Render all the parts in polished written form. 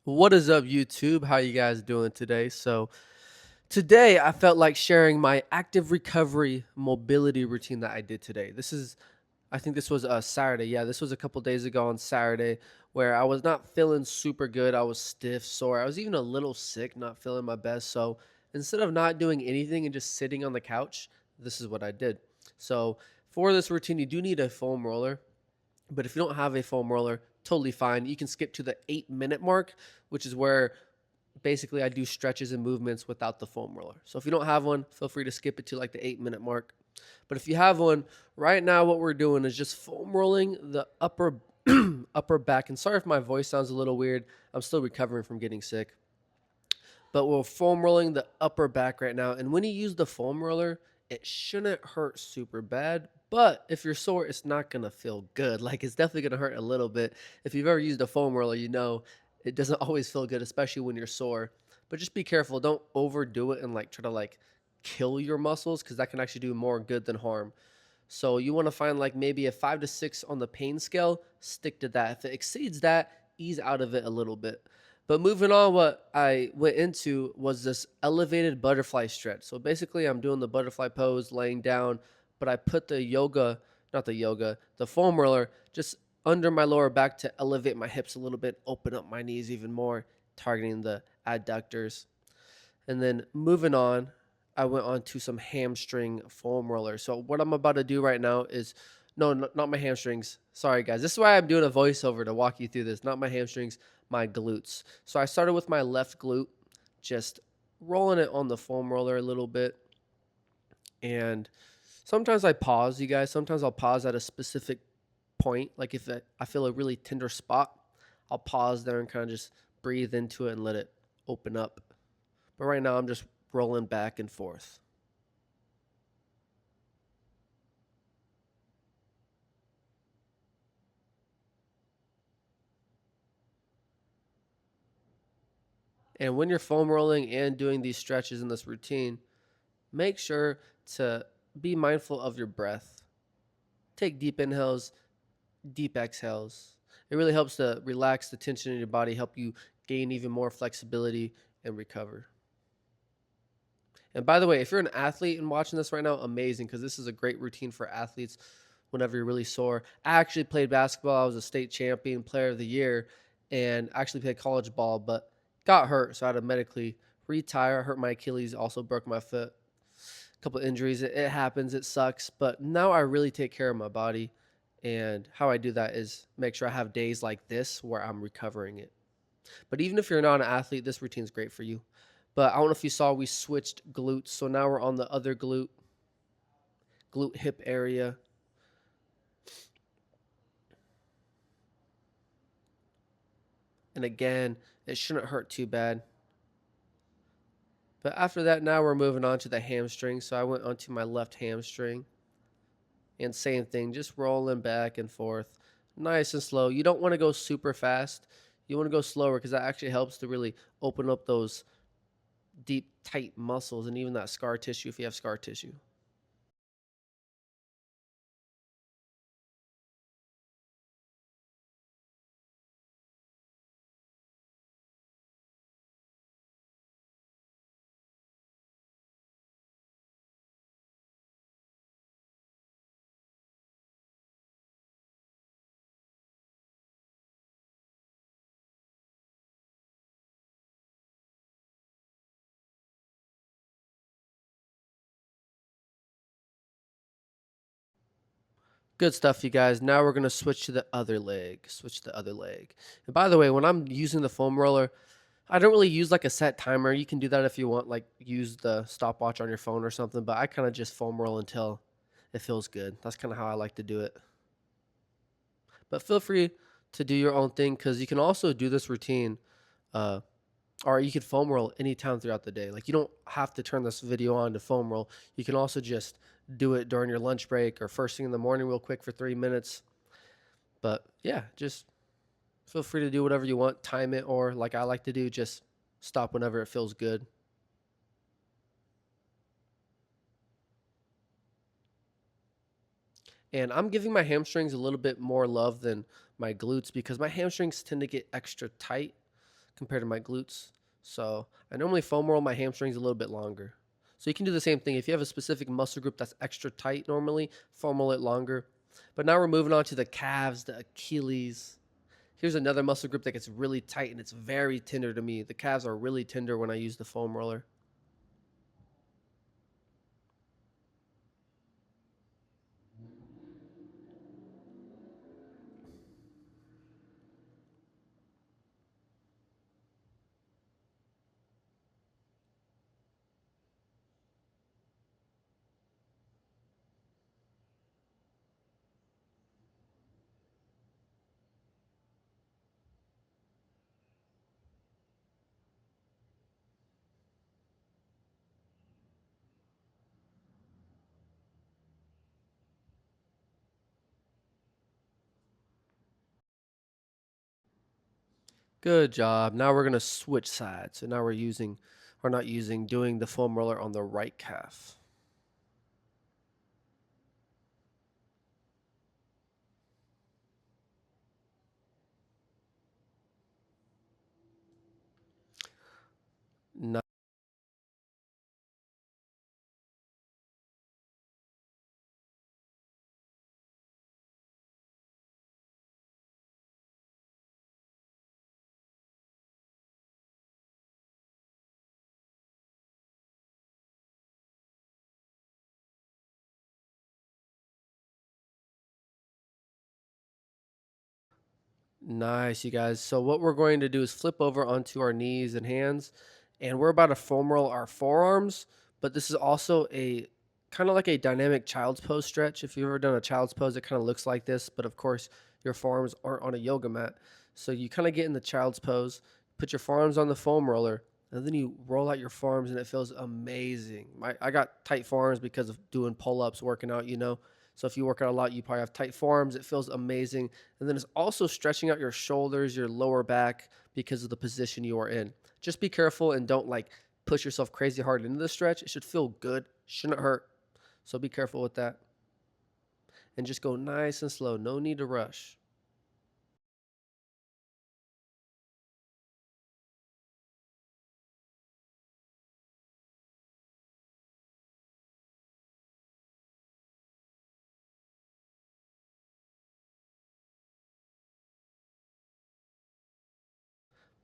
What is up, YouTube? How you guys doing today? So today I felt like sharing my active recovery mobility routine that I did today. I think this was a Saturday. Yeah, this was a couple days ago on Saturday where I was not feeling super good. I was stiff, sore. I was even a little sick, not feeling my best. So instead of not doing anything and just sitting on the couch, this is what I did. So for this routine, you do need a foam roller. But if you don't have a foam roller, totally fine. You can skip to the 8 minute mark, which is where basically I do stretches and movements without the foam roller. So if you don't have one, feel free to skip it to like the 8 minute mark. But if you have one, right now what we're doing is just foam rolling the upper upper back. And sorry if my voice sounds a little weird. I'm still recovering from getting sick. But we're foam rolling the upper back right now. And when you use the foam roller, it shouldn't hurt super bad. But if you're sore, it's not going to feel good. Like it's definitely going to hurt a little bit. If you've ever used a foam roller, you know it doesn't always feel good, especially when you're sore. But just be careful. Don't overdo it and like try to like kill your muscles because that can actually do more good than harm. So you want to find like maybe a 5 to 6 on the pain scale, stick to that. If it exceeds that, ease out of it a little bit. But moving on, what I went into was this elevated butterfly stretch. So basically, I'm doing the butterfly pose, laying down, but I put the foam roller just under my lower back to elevate my hips a little bit, open up my knees even more, targeting the adductors. And then moving on, I went on to some hamstring foam roller. So what I'm about to do right now is not my hamstrings. Sorry guys. This is why I'm doing a voiceover to walk you through this. Not my hamstrings, my glutes. So I started with my left glute, just rolling it on the foam roller a little bit. And sometimes I pause, you guys. Sometimes I'll pause at a specific point. Like if I feel a really tender spot, I'll pause there and kind of just breathe into it and let it open up. But right now I'm just rolling back and forth. And when you're foam rolling and doing these stretches in this routine, make sure to be mindful of your breath. Take deep inhales, deep exhales. It really helps to relax the tension in your body, help you gain even more flexibility and recover. And by the way, if you're an athlete and watching this right now, amazing, because this is a great routine for athletes whenever you're really sore. I actually played basketball. I was a state champion, player of the year, and actually played college ball, but got hurt. So I had to medically retire, hurt my Achilles, also broke my foot. A couple injuries. It happens. It sucks. But now I really take care of my body. And how I do that is make sure I have days like this where I'm recovering it. But even if you're not an athlete, this routine is great for you. But I don't know if you saw we switched glutes. So now we're on the other glute hip area. And again, it shouldn't hurt too bad. But after that, now we're moving on to the hamstring. So I went onto my left hamstring. And same thing, just rolling back and forth. Nice and slow. You don't want to go super fast. You want to go slower because that actually helps to really open up those deep, tight muscles and even that scar tissue if you have scar tissue. Good stuff, you guys. Now we're going to switch to the other leg. Switch to the other leg. And by the way, when I'm using the foam roller, I don't really use like a set timer. You can do that if you want, like use the stopwatch on your phone or something. But I kind of just foam roll until it feels good. That's kind of how I like to do it. But feel free to do your own thing because you can also do this routine, uh, or you could foam roll anytime throughout the day. Like you don't have to turn this video on to foam roll. You can also just do it during your lunch break or first thing in the morning, real quick for 3 minutes. But yeah, just feel free to do whatever you want, time it, or like I like to do, just stop whenever it feels good. And I'm giving my hamstrings a little bit more love than my glutes because my hamstrings tend to get extra tight compared to my glutes. So I normally foam roll my hamstrings a little bit longer. So you can do the same thing. If you have a specific muscle group that's extra tight normally, foam roll it longer. But now we're moving on to the calves, the Achilles. Here's another muscle group that gets really tight and it's very tender to me. The calves are really tender when I use the foam roller. Good job. Now we're going to switch sides. So now we're not using, doing the foam roller on the right calf. Nice, you guys. So what we're going to do is flip over onto our knees and hands, and we're about to foam roll our forearms, but this is also a kind of like a dynamic child's pose stretch. If you've ever done a child's pose, it kind of looks like this, but of course your forearms aren't on a yoga mat. So you kind of get in the child's pose, put your forearms on the foam roller, and then you roll out your forearms and it feels amazing. I got tight forearms because of doing pull-ups, working out. So if you work out a lot, you probably have tight forearms. It feels amazing. And then it's also stretching out your shoulders, your lower back because of the position you are in. Just be careful and don't like push yourself crazy hard into the stretch. It should feel good, shouldn't hurt. So be careful with that. And just go nice and slow. No need to rush.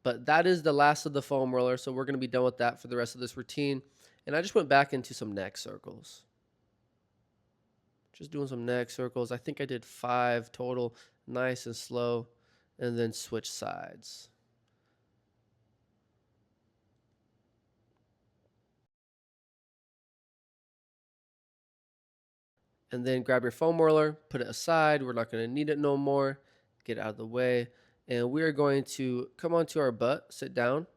But that is the last of the foam roller. So we're going to be done with that for the rest of this routine. And I just went back into some neck circles. Just doing some neck circles. I think I did 5 total, nice and slow, and then switch sides. And then grab your foam roller, put it aside. We're not going to need it no more. Get it out of the way. And we are going to come onto our butt, sit down.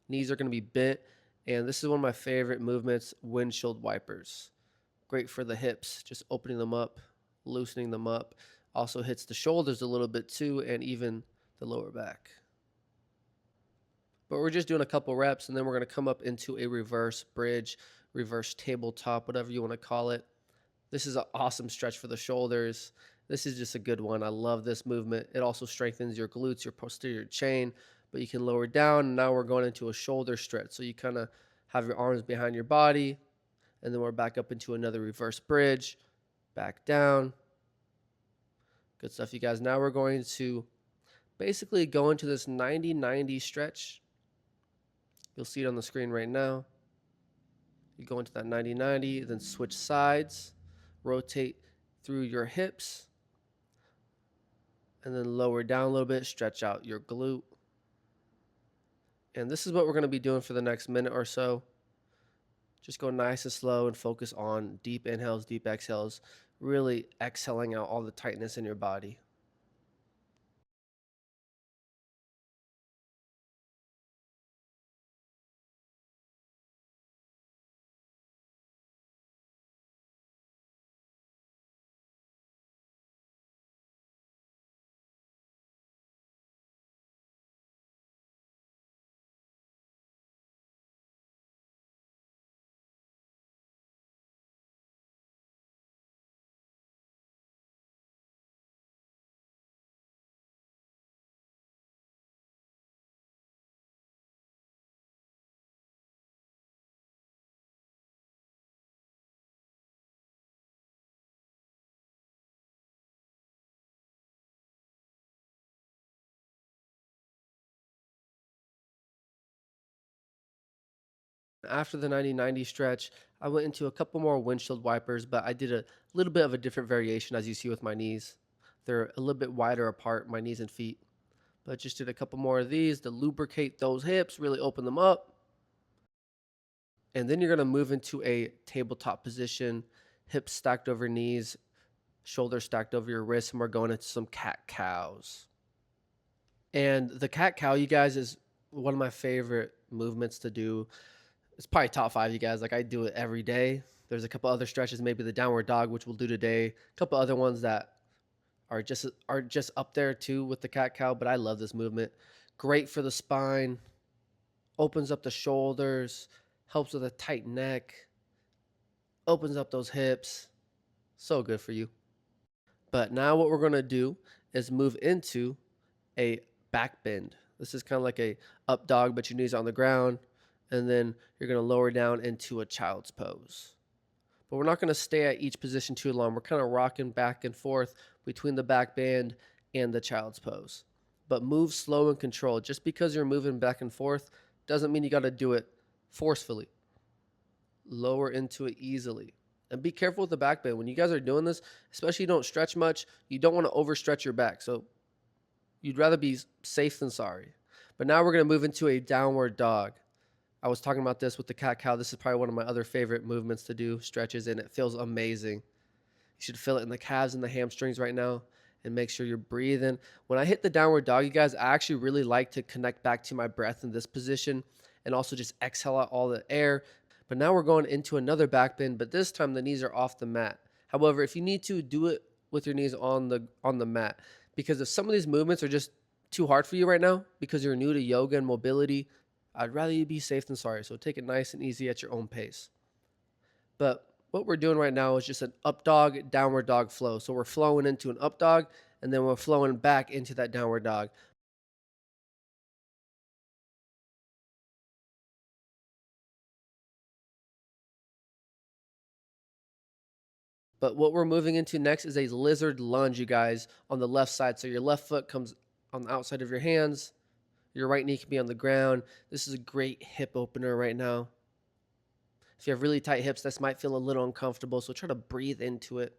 Knees are going to be bent. And this is one of my favorite movements, windshield wipers. Great for the hips, just opening them up, loosening them up. Also hits the shoulders a little bit too, and even the lower back. But we're just doing a couple reps, and then we're going to come up into a reverse bridge, reverse tabletop, whatever you want to call it. This is an awesome stretch for the shoulders. This is just a good one. I love this movement. It also strengthens your glutes, your posterior chain, but you can lower down. And now we're going into a shoulder stretch. So you kind of have your arms behind your body, and then we're back up into another reverse bridge, back down. Good stuff, you guys. Now we're going to basically go into this 90-90 stretch. You'll see it on the screen right now. You go into that 90-90, then switch sides, rotate through your hips, and then lower down a little bit, stretch out your glute. And this is what we're going to be doing for the next minute or so. Just go nice and slow and focus on deep inhales, deep exhales, really exhaling out all the tightness in your body. After the 90-90 stretch, I went into a couple more windshield wipers, but I did a little bit of a different variation as you see with my knees. They're a little bit wider apart, my knees and feet. But just did a couple more of these to lubricate those hips, really open them up. And then you're going to move into a tabletop position, hips stacked over knees, shoulders stacked over your wrists, and we're going into some cat cows. And the cat cow, you guys, is one of my favorite movements to do. It's probably top five, you guys. Like I do it every day. There's a couple other stretches, maybe the downward dog, which we'll do today. A couple other ones that are just up there too with the cat cow. But I love this movement. Great for the spine. Opens up the shoulders. Helps with a tight neck. Opens up those hips. So good for you. But now what we're gonna do is move into a back bend. This is kind of like a up dog, but your knees are on the ground, and then you're gonna lower down into a child's pose. But we're not gonna stay at each position too long. We're kind of rocking back and forth between the back bend and the child's pose. But move slow and controlled. Just because you're moving back and forth doesn't mean you gotta do it forcefully. Lower into it easily. And be careful with the back bend. When you guys are doing this, especially you don't stretch much, you don't want to overstretch your back. So you'd rather be safe than sorry. But now we're going to move into a downward dog. I was talking about this with the cat cow. This is probably one of my other favorite movements to do, stretches, and it feels amazing. You should feel it in the calves and the hamstrings right now, and make sure you're breathing. When I hit the downward dog, you guys, I actually really like to connect back to my breath in this position and also just exhale out all the air. But now we're going into another back bend, but this time the knees are off the mat. However, if you need to, do it with your knees on the mat, because if some of these movements are just too hard for you right now because you're new to yoga and mobility, I'd rather you be safe than sorry. So take it nice and easy at your own pace. But what we're doing right now is just an up dog, downward dog flow. So we're flowing into an up dog, and then we're flowing back into that downward dog. But what we're moving into next is a lizard lunge, you guys, on the left side. So your left foot comes on the outside of your hands. Your right knee can be on the ground. This is a great hip opener right now. If you have really tight hips, this might feel a little uncomfortable, so try to breathe into it.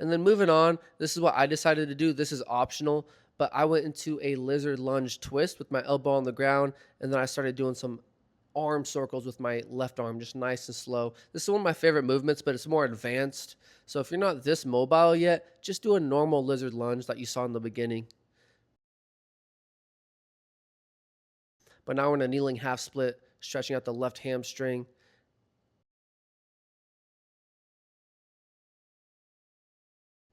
And then moving on, this is what I decided to do. This is optional, but I went into a lizard lunge twist with my elbow on the ground, and then I started doing some arm circles with my left arm, just nice and slow. This is one of my favorite movements, but it's more advanced. So if you're not this mobile yet, just do a normal lizard lunge that you saw in the beginning. But now we're in a kneeling half split, stretching out the left hamstring.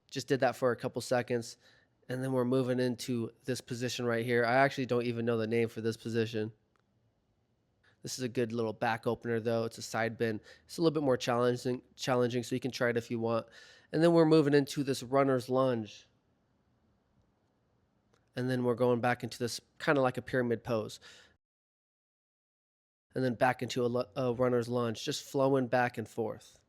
Just did that for a couple seconds. And then we're moving into this position right here. I actually don't even know the name for this position. This is a good little back opener though. It's a side bend. It's a little bit more challenging, so you can try it if you want. And then we're moving into this runner's lunge. And then we're going back into this kind of like a pyramid pose. And then back into a runner's lunge, just flowing back and forth.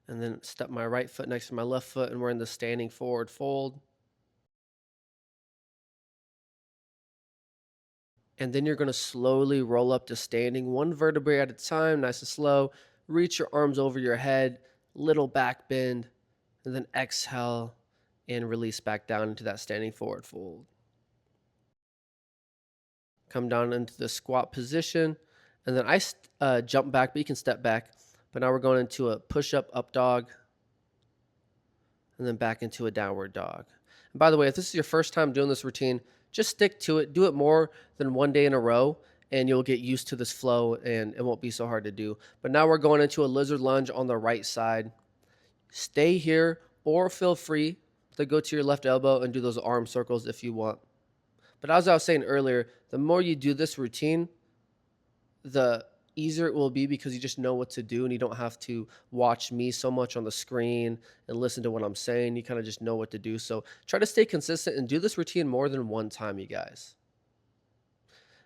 And then step my right foot next to my left foot, and we're in the standing forward fold. And then you're going to slowly roll up to standing, one vertebrae at a time, nice and slow. Reach your arms over your head, little back bend, and then exhale and release back down into that standing forward fold. Come down into the squat position, and then I jump back, but you can step back. But now we're going into a push-up up dog, and then back into a downward dog. And by the way, if this is your first time doing this routine, just stick to it. Do it more than one day in a row, and you'll get used to this flow, and it won't be so hard to do. But now we're going into a lizard lunge on the right side. Stay here, or feel free to go to your left elbow and do those arm circles if you want. But as I was saying earlier, the more you do this routine, the easier it will be because you just know what to do and you don't have to watch me so much on the screen and listen to what I'm saying. You kind of just know what to do. So try to stay consistent and do this routine more than one time, you guys.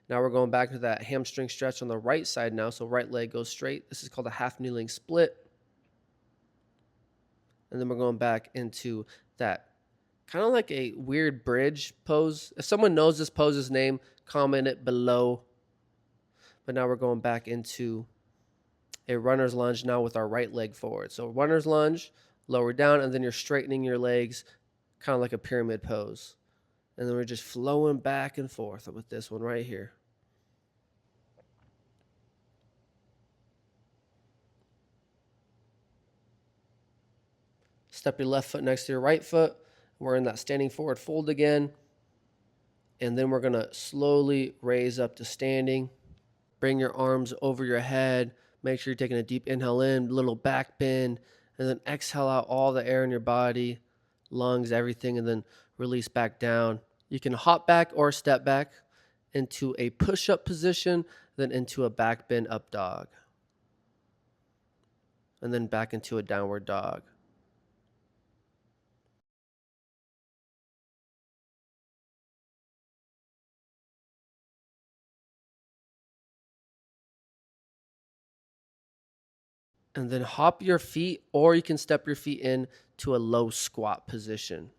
Now we're going back to that hamstring stretch on the right side now. So right leg goes straight. This is called a half kneeling split. And then we're going back into that kind of like a weird bridge pose. If someone knows this pose's name, comment it below. But now we're going back into a runner's lunge now with our right leg forward. So runner's lunge, lower down, and then you're straightening your legs, kind of like a pyramid pose. And then we're just flowing back and forth with this one right here. Step your left foot next to your right foot. We're in that standing forward fold again. And then we're going to slowly raise up to standing. Bring your arms over your head. Make sure you're taking a deep inhale in, little back bend, and then exhale out all the air in your body, lungs, everything, and then release back down. You can hop back or step back into a push-up position, then into a back bend up dog, and then back into a downward dog. And then hop your feet, or you can step your feet in to a low squat position,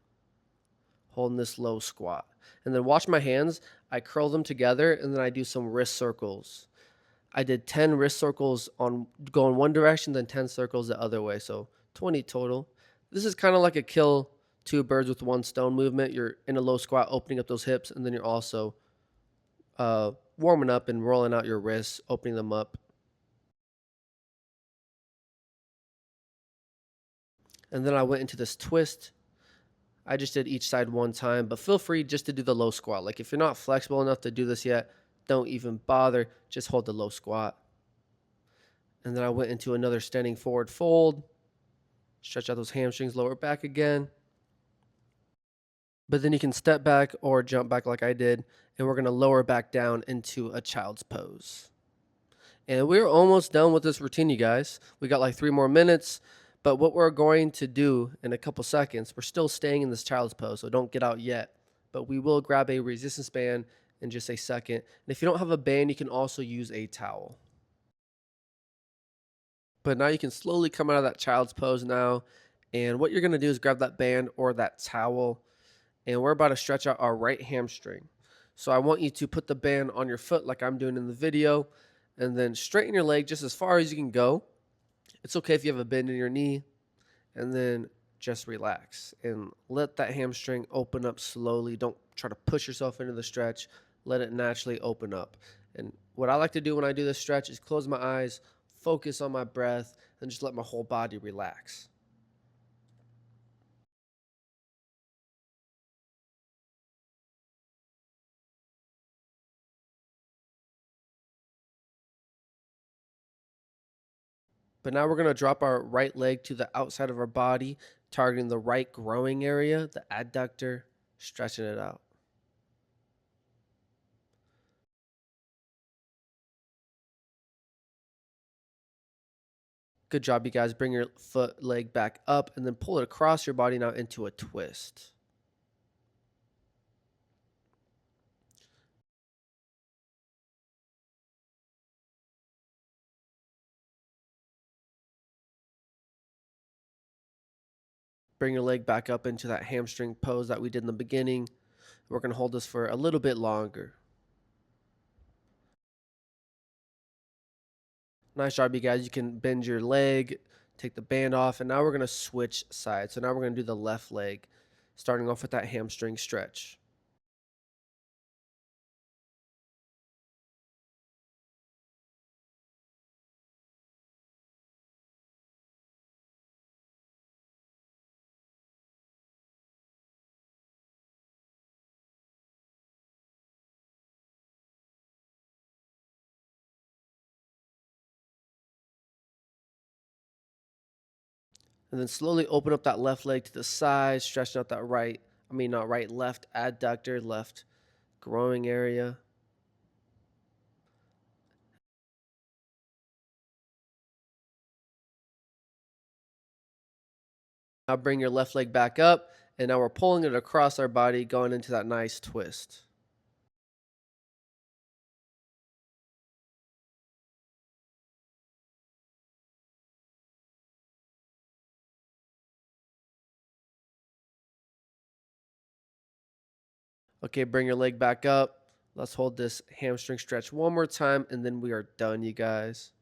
holding this low squat. And then watch my hands. I curl them together, and then I do some wrist circles. I did 10 wrist circles on going one direction, then 10 circles the other way. So 20 total. This is kind of like a kill two birds with one stone movement. You're in a low squat, opening up those hips, and then you're also warming up and rolling out your wrists, opening them up. And then I went into this twist. I just did each side one time, but feel free just to do the low squat. Like if you're not flexible enough to do this yet, don't even bother. Just hold the low squat. And then I went into another standing forward fold. Stretch out those hamstrings, lower back again. But then you can step back or jump back like I did, and we're going to lower back down into a child's pose. And we're almost done with this routine, you guys. We got like 3 more minutes, but what we're going to do in a couple seconds, we're still staying in this child's pose, so don't get out yet. But we will grab a resistance band in just a second. And if you don't have a band, you can also use a towel. But now you can slowly come out of that child's pose now. And what you're going to do is grab that band or that towel, and we're about to stretch out our right hamstring. So I want you to put the band on your foot like I'm doing in the video, and then straighten your leg just as far as you can go. It's okay if you have a bend in your knee, and then just relax and let that hamstring open up slowly. Don't try to push yourself into the stretch. Let it naturally open up. And what I like to do when I do this stretch is close my eyes, focus on my breath, and just let my whole body relax. But now we're going to drop our right leg to the outside of our body, targeting the right growing area, the adductor, stretching it out. Good job, you guys. Bring your foot leg back up and then pull it across your body now into a twist. Bring your leg back up into that hamstring pose that we did in the beginning. We're going to hold this for a little bit longer. Nice job, you guys. You can bend your leg, take the band off, and now we're going to switch sides. So now we're going to do the left leg, starting off with that hamstring stretch. And then slowly open up that left leg to the side, stretching out that left adductor, left growing area. Now bring your left leg back up, and now we're pulling it across our body, going into that nice twist. Okay, bring your leg back up. Let's hold this hamstring stretch one more time, and then we are done, you guys.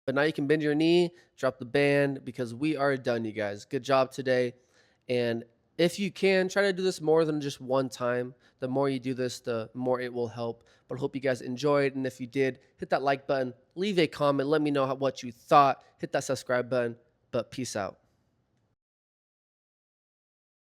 But now you can bend your knee, drop the band, because we are done, you guys. Good job today. And if you can, try to do this more than just one time. The more you do this, the more it will help. But I hope you guys enjoyed. And if you did, hit that like button, leave a comment, let me know what you thought, hit that subscribe button. But peace out.